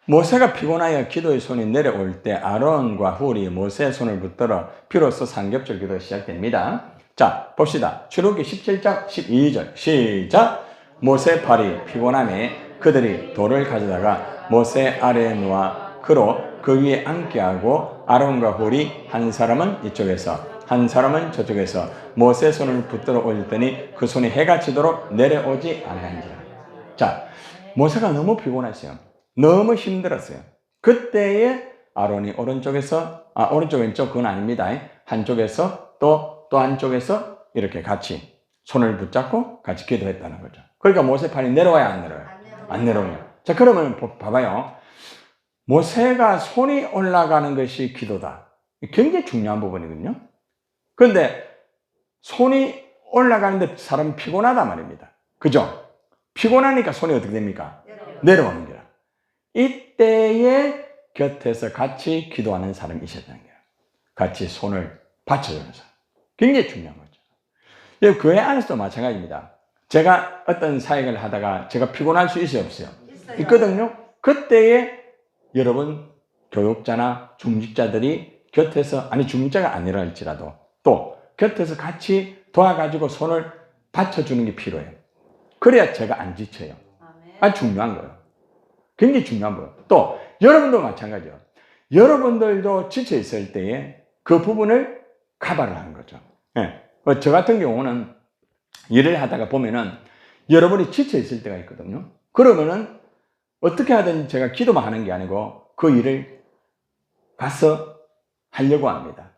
모세가 피곤하여 기도의 손이 내려올 때 아론과 훌이 모세의 손을 붙들어 비로소 삼겹줄 기도가 시작됩니다. 자, 봅시다. 출애굽기 17장 12절 시작. 모세 팔이 피곤함에 그들이 돌을 가져다가 모세 아래에 놓아 그로 그 위에 앉게 하고 아론과 훌이 한 사람은 이쪽에서 한 사람은 저쪽에서 모세 손을 붙들어 올렸더니 그 손이 해가 지도록 내려오지 아니한지라. 자, 모세가 너무 피곤했어요. 너무 힘들었어요. 그때에 아론이 오른쪽에서 오른쪽 왼쪽 그건 아닙니다. 한쪽에서 또 한쪽에서 이렇게 같이 손을 붙잡고 같이 기도했다는 거죠. 그러니까 모세 팔이 내려와야 안 내려와요? 안 내려와요. 자, 그러면 봐봐요. 모세가 손이 올라가는 것이 기도다. 굉장히 중요한 부분이거든요. 그런데 손이 올라가는데 사람이 피곤하단 말입니다. 그죠? 피곤하니까 손이 어떻게 됩니까? 내려오는 거야. 이때에 곁에서 같이 기도하는 사람이 있어야 되는 거예요. 같이 손을 받쳐주는 사람. 굉장히 중요한 거죠. 교회 안에서도 마찬가지입니다. 제가 어떤 사역을 하다가 제가 피곤할 수 있어요, 없어요? 있거든요. 그때에 여러분 교육자나 중직자들이 곁에서, 아니 중직자가 아니라 할지라도 또 곁에서 같이 도와가지고 손을 받쳐주는 게 필요해요. 그래야 제가 안 지쳐요. 아멘. 아주 중요한 거예요. 굉장히 중요한 거예요. 또 여러분도 마찬가지예요. 여러분들도 지쳐 있을 때에 그 부분을 커버를 하는 거죠. 예. 저 같은 경우는 일을 하다가 보면은 여러분이 지쳐 있을 때가 있거든요. 그러면은 어떻게 하든 제가 기도만 하는 게 아니고 그 일을 가서 하려고 합니다.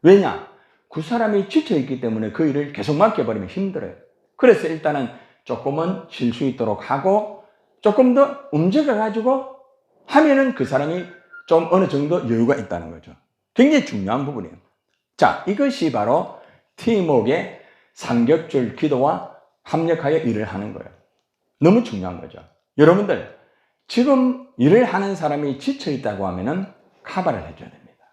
왜냐? 그 사람이 지쳐 있기 때문에 그 일을 계속 맡겨버리면 힘들어요. 그래서 일단은 조금은 쉴 수 있도록 하고 조금 더 움직여가지고 하면은 그 사람이 좀 어느 정도 여유가 있다는 거죠. 굉장히 중요한 부분이에요. 자, 이것이 바로 팀워크의 삼겹줄 기도와 합력하여 일을 하는 거예요. 너무 중요한 거죠. 여러분들, 지금 일을 하는 사람이 지쳐 있다고 하면은 커버를 해줘야 됩니다.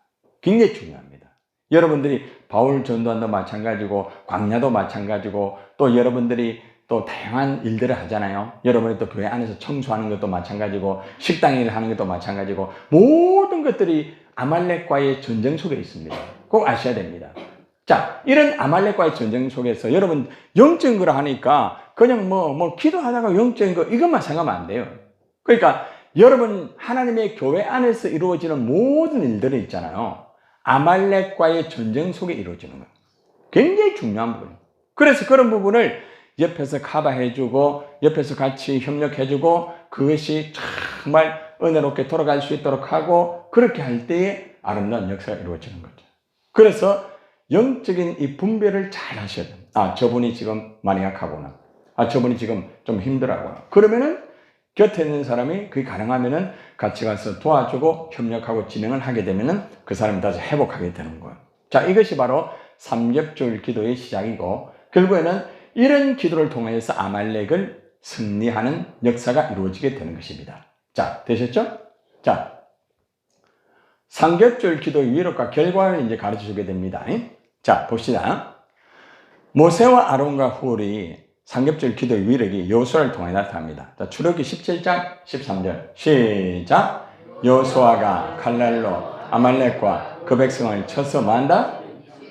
굉장히 중요합니다. 여러분들이 바울 전도한도 마찬가지고 광야도 마찬가지고 또 여러분들이 또 다양한 일들을 하잖아요. 여러분이 또 교회 안에서 청소하는 것도 마찬가지고 식당 일을 하는 것도 마찬가지고 모든 것들이 아말렉과의 전쟁 속에 있습니다. 꼭 아셔야 됩니다. 자, 이런 아말렉과의 전쟁 속에서 여러분 영적인 걸 하니까 그냥 뭐 기도하다가 영적인 거 이것만 생각하면 안 돼요. 그러니까 여러분 하나님의 교회 안에서 이루어지는 모든 일들이 있잖아요. 아말렉과의 전쟁 속에 이루어지는 거예요. 굉장히 중요한 부분이에요. 그래서 그런 부분을 옆에서 커버해주고 옆에서 같이 협력해주고 그것이 정말 은혜롭게 돌아갈 수 있도록 하고 그렇게 할 때에 아름다운 역사가 이루어지는 거죠. 그래서 영적인 이 분배를 잘 하셔야 돼요. 아, 저분이 지금 많이 약하구나. 아, 저분이 지금 좀 힘들어하구나. 그러면은 곁에 있는 사람이 그게 가능하면은 같이 가서 도와주고 협력하고 진행을 하게 되면은 그 사람이 다시 회복하게 되는 거예요. 자, 이것이 바로 삼겹줄 기도의 시작이고 결국에는 이런 기도를 통해서 아말렉을 승리하는 역사가 이루어지게 되는 것입니다. 자, 되셨죠? 자, 삼겹줄 기도의 위력과 결과를 이제 가르쳐 주게 됩니다. 자, 봅시다. 모세와 아론과 훌이 삼겹줄 기도의 위력이 여호수아를 통해 나타납니다. 자, 출애굽기 17장 13절 시작. 여호수아가 칼날로 아말렉과 그 백성을 쳐서 뭐한다?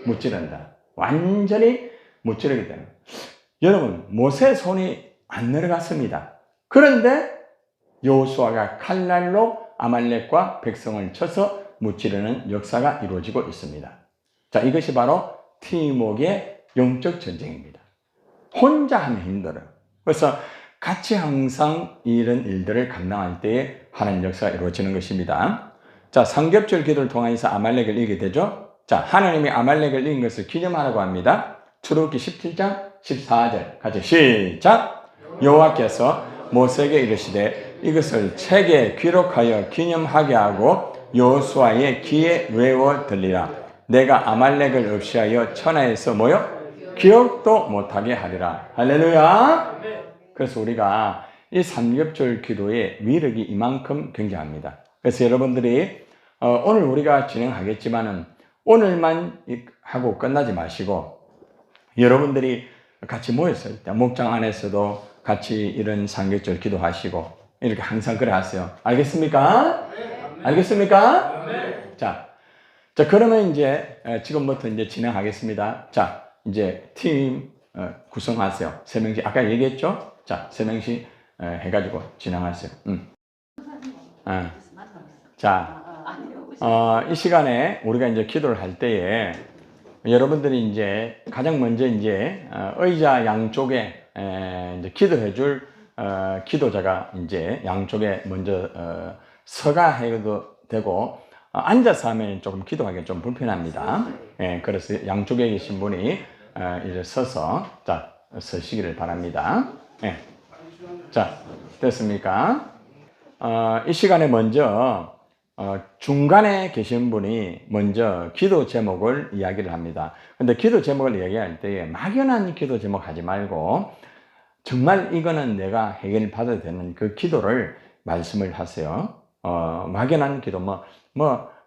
무찌른다. 완전히 무찌르게 되는 거예요. 여러분, 모세의 손이 안 내려갔습니다. 그런데 여호수아가 칼날로 아말렉과 백성을 쳐서 무찌르는 역사가 이루어지고 있습니다. 자, 이것이 바로 팀워크의 영적 전쟁입니다. 혼자 하면 힘들어요. 그래서 같이 항상 이런 일들을 감당할 때에 하나님 역사가 이루어지는 것입니다. 자, 삼겹줄 기도를 통해서 아말렉을 이기게 되죠. 자, 하나님이 아말렉을 이긴 것을 기념하라고 합니다. 출애굽기 17장 14절 같이 시작. 여호와께서 모세에게 이르시되 이것을 책에 기록하여 기념하게 하고 여호수아의 귀에 외워 들리라. 내가 아말렉을 없이하여 천하에서 뭐요? 기억도 못하게 하리라. 할렐루야. 그래서 우리가 이 삼겹줄 기도의 위력이 이만큼 굉장합니다. 그래서 여러분들이 오늘 우리가 진행하겠지만은 오늘만 하고 끝나지 마시고 여러분들이 같이 모였을 때 목장 안에서도 같이 이런 삼겹줄 기도하시고 이렇게 항상 그래 하세요. 알겠습니까? 알겠습니까? 자, 그러면 이제 지금부터 이제 진행하겠습니다. 자, 이제 팀 구성하세요. 3명씩 아까 얘기했죠? 자, 3명씩 해가지고 진행하세요. 자, 이 시간에 우리가 이제 기도를 할 때에 여러분들이 이제 가장 먼저 이제 의자 양쪽에 이제 기도해줄 기도자가 이제 양쪽에 먼저 서가 해도 되고 앉아서 하면 조금 기도하기 좀 불편합니다. 예, 그래서 양쪽에 계신 분이 이제 서서 자 서시기를 바랍니다. 예. 자, 됐습니까? 이 시간에 먼저 중간에 계신 분이 먼저 기도 제목을 이야기를 합니다. 근데 기도 제목을 이야기할 때 막연한 기도 제목 하지 말고 정말 이거는 내가 해결 받아야 되는 그 기도를 말씀을 하세요. 막연한 기도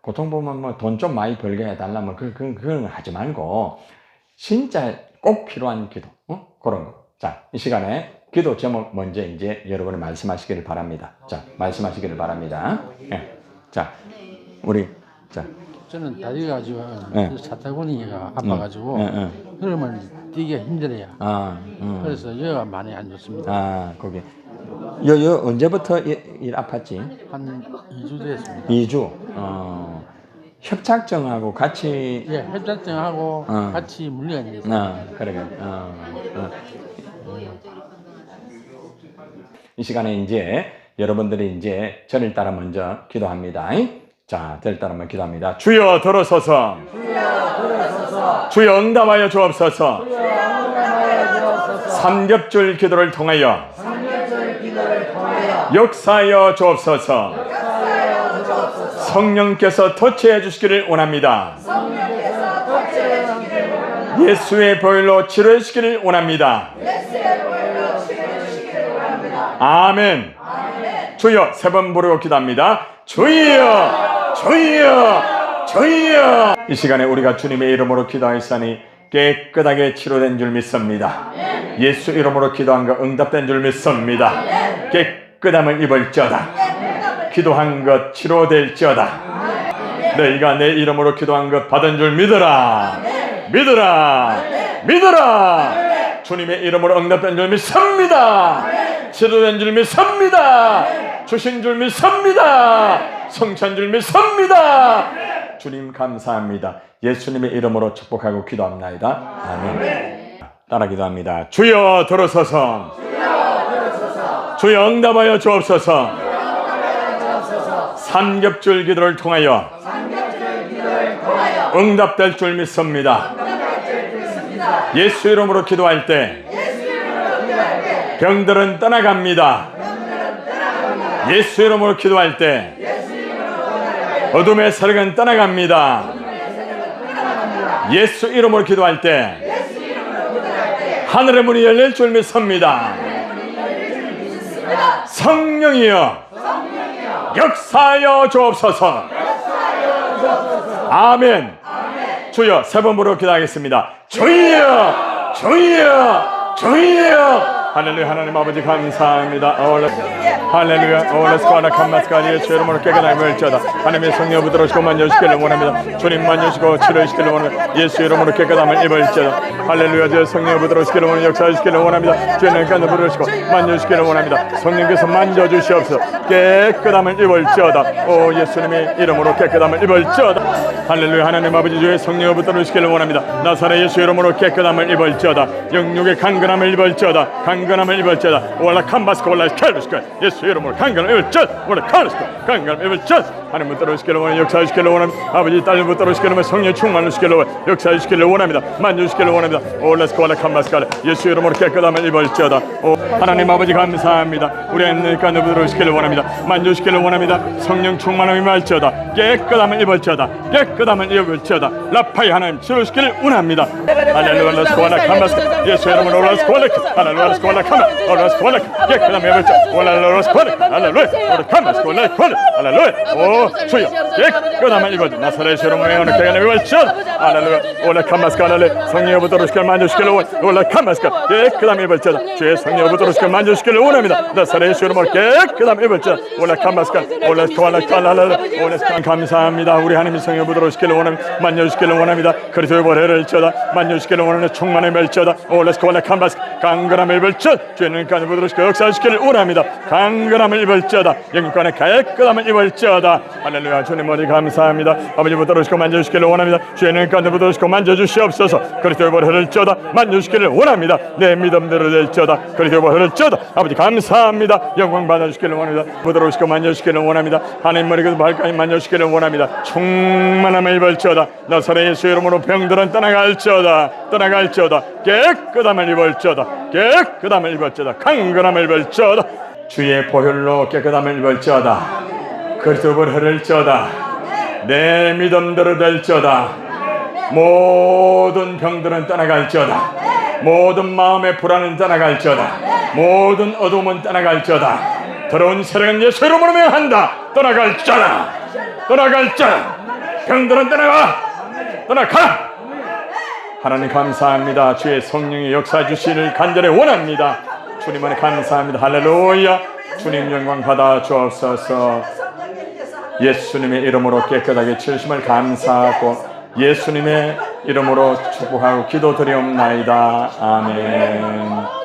고통 보면 돈 좀 많이 벌게 해달라 그런 거 하지 말고 진짜 꼭 필요한 기도 그런 거. 자, 이 시간에 기도 제목 먼저 이제 여러분이 말씀하시기를 바랍니다. 자, 말씀하시기를 바랍니다. 네. 자, 우리 자 저는 다리가 가지고 네. 사타구니가 아파가지고 네. 그러면 뛰기가 힘들어요. 아, 그래서 여가 많이 안 좋습니다. 아, 거기. 요 언제부터 일 아팠지? 한 2주 됐습니다. 2주. 협착증하고 같이. 예, 협착증하고 같이 물리가 있습니다. 그러게. 이 시간에 이제 여러분들이 이제 저를 따라 먼저 기도합니다. 자, 저를 따라 먼저 기도합니다. 주여 들어서서. 주여 응답하여 주옵소서. 삼겹줄 기도를 통하여 역사하여 주옵소서. 성령께서 터치해 주시기를 원합니다. 예수의 보혈로 치료해 주시기를 원합니다. 아멘. 주여 세 번 부르고 기도합니다. 주여, 주여, 주여. 이 시간에 우리가 주님의 이름으로 기도하였으니 깨끗하게 치료된 줄 믿습니다. 예수 이름으로 기도한 것 응답된 줄 믿습니다. 깨끗함을 입을지어다. 기도한 것 치료될지어다. 너희가 내 이름으로 기도한 것 받은 줄 믿으라. 믿으라. 믿으라. 주님의 이름으로 응답된 줄 믿습니다. 치료된 줄 믿습니다. 주신 줄 믿습니다. 성찬 줄 믿습니다. 주님 감사합니다. 예수님의 이름으로 축복하고 기도합나이다. 아멘. 따라 기도합니다. 주여 들어서서. 주여 응답하여 주옵소서. 삼겹줄 기도를 통하여 응답될 줄 믿습니다. 예수 이름으로 기도할 때 병들은 떠나갑니다. 예수 이름으로 기도할 때 어둠의 세력은 떠나갑니다. 예수 이름으로 기도할 때 하늘의 문이 열릴 줄 믿습니다. 성령이여 역사하여 주옵소서. 아멘. 주여 세 번 부르고 기도하겠습니다. 주여, 주여, 주여. 할렐루야. 하나님 아버지 감사합니다. 할렐루야. 오레스코아나 캄마스카니 예수 이름으로 깨끗하게 물지어다. 하나님의 성령 부드러우시고 만져주시기를 원합니다. 주님 만져주시고 치료해주시기를 원합니다. 예수 이름으로 깨끗함을 입을지어다. 할렐루야. 제 성령 부드러우시기를 원합니다. 역사해주시기를 원합니다. 주님 간을 부드러우시고 만져주시기를 원합니다. 성령께서 만져주시옵소서. 깨끗함을 입을지어다. 오 예수님의 이름으로 깨끗함을 입을지어다. 할렐루야. 하나님 아버지 주의 성령 부드러우시기를 원합니다. 나사렛 예수 이름으로 깨끗함을 입을지어다. 영육의 강건함을 입을지어다. 강건함을 입을지어다. 올라 캄바스코 올라 캘루스코 예수 이름으로 강건함을 입을지어다. 올라 캘루스코 강건함을 입을지어다. 하나님 부드러우시기를 원합니다. 역사하시기를 원합니다. 아버지 딸 부드러우시기를 원합니다. 성령 충만하시기를 원합니다. 역사하시기를 원합니다. 만져주시기를 원합니다. 올라스코 올라 캄바스코 예수 이름으로 깨끗함을 입을지어다. 오 하나님 아버지 감사합니다. 우리 하나님과 부드러우시기를 원합니다. 만져주시기를 원합니다. 성령 충만함이 말지어다. 깨끗함을 입을지어다. 깨끗함을 입을지어다. 라파이 하나님 치료시기를 원합니다. 할렐루야. 올라스코 올라 캄바스코 예수 이름으로 올라스코 올라 할렐루야. 올라스코 올라 캄바 올라스코 올라 깨끗함을 입을지어다. 올라스코 올라 할렐루야. 올라 캄바스코 올라 할렐루야. 오 주여 깨끗함을 입어줘. 나사렛 이름으로 오늘 깨끗함을 입을지어다. 할렐루야. 올라 캄바스코 할렐루야. 성령 부드러우시기를 만져주시기를 원합니다. 올라 캄바스코 깨끗함을 입을지어다. 주의 성령 부드러우시기를 만져주시기를 원합니다. 나사렛 이름으로 깨끗함을 입을지어다. 올라 캄바스코 올라스코 올라 할렐루야. 올라스코 감사합니다. 우리 하나님의 성령 부드러우시기를 원합니다. 만져주시기를 원합니다. 그리스도의 보혈을 지어다. 만져주시기를 원하는 충만함을 지어다. 올라스코 올라 캄바스코 강건함을 입을지어다. 주의 눈까지 부드러우시고 역사하시기를 원합니다. 강건함을 입을지어다. 영육간에 깨끗함을 입을지어다. 할렐루야. 주님 머리 감사합니다. 아버지 부드러우시고 만져주시기를 원합니다. 주의 눈까지 부드러우시고 만져주시옵소서. 그리스도의 보혈을 지어다. 만져주시기를 원합니다. 내 믿음대로 될지어다. 그리스도의 보혈을 지어다. 아버지 감사합니다. 영광 받아주시기를 원합니다. 부드러우시고 만져주시기를 원합니다. 하나님 머리에서 발까지 만져주시기를 원합니다. 충만함을 입을지어다. 나사렛 예수 이름으로 병들은 떠나갈지어다. 떠나갈지어다. 깨끗함을 입을지어다. 깨끗함을 입을지어다. 강건함을 입을지어다. 주의 보혈로 깨끗함을 입을지어다. 그리스도의 보혈을 지어다. 내 믿음대로 될지어다. 모든 병들은 떠나갈지어다. 모든 마음의 불안은 떠나갈지어다. 모든 어둠은 떠나갈지어다. 더러운 세력은 예수 이름으로 명한다. 떠나갈지어다. 떠나갈지어다. 병들은 떠나가. 떠나가. 하나님 감사합니다. 주의 성령의 역사 주시를 간절히 원합니다. 주님 안에 감사합니다. 할렐루야. 주님 영광 받아 주옵소서. 예수님의 이름으로 깨끗하게 치우심을 감사하고 예수님의 이름으로 축복하고 기도드리옵나이다. 아멘.